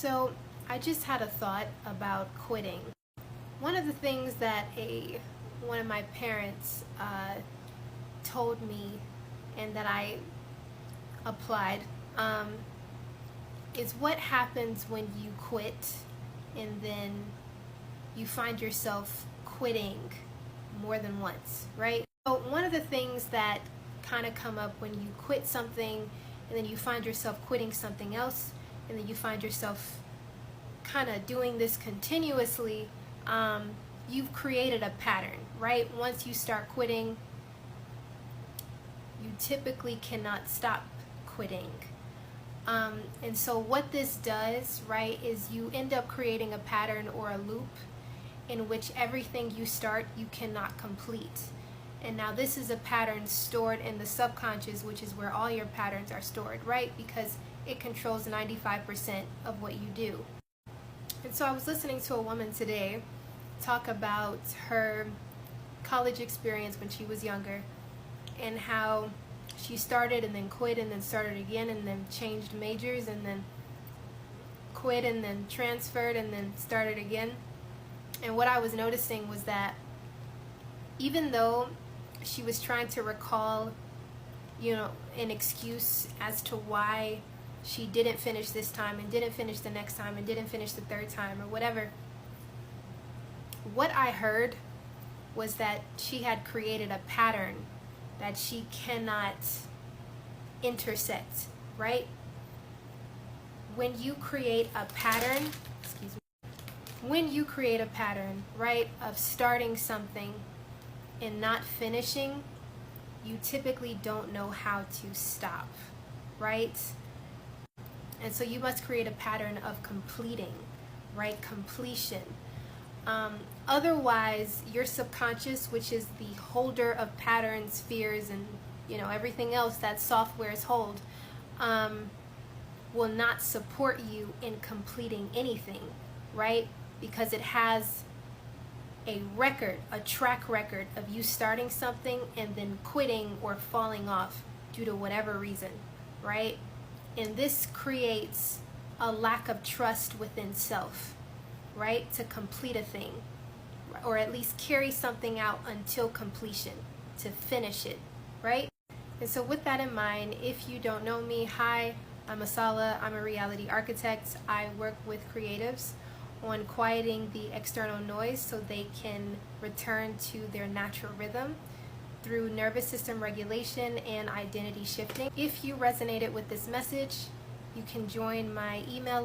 So I just had a thought about quitting. One of the things that one of my parents told me and that I applied is what happens when you quit and then you find yourself quitting more than once, right? So one of the things that kind of come up when you quit something and then you find yourself quitting something else and then you find yourself kind of doing this continuously, you've created a pattern, right? Once you start quitting, you typically cannot stop quitting. And so what this does, right, is you end up creating a pattern or a loop in which everything you start, you cannot complete. And now this is a pattern stored in the subconscious, which is where all your patterns are stored, right? Because it controls 95% of what you do. And so I was listening to a woman today talk about her college experience when she was younger and how she started and then quit and then started again and then changed majors and then quit and then transferred and then started again. And what I was noticing was that even though she was trying to recall, an excuse as to why she didn't finish this time and didn't finish the next time and didn't finish the third time or whatever, what I heard was that she had created a pattern that she cannot intersect, right? When you create a pattern, right, of starting something and not finishing, you typically don't know how to stop, right? And so you must create a pattern of completing, right? Completion. Otherwise, your subconscious, which is the holder of patterns, fears, and everything else that softwares hold, will not support you in completing anything, right? Because it has a track record of you starting something and then quitting or falling off due to whatever reason, right? And this creates a lack of trust within self, right? To complete a thing, or at least carry something out until completion, to finish it, right? And so with that in mind, if you don't know me, hi, I'm Asala. I'm a reality architect. I work with creatives on quieting the external noise so they can return to their natural rhythm through nervous system regulation and identity shifting. If you resonated with this message, you can join my email list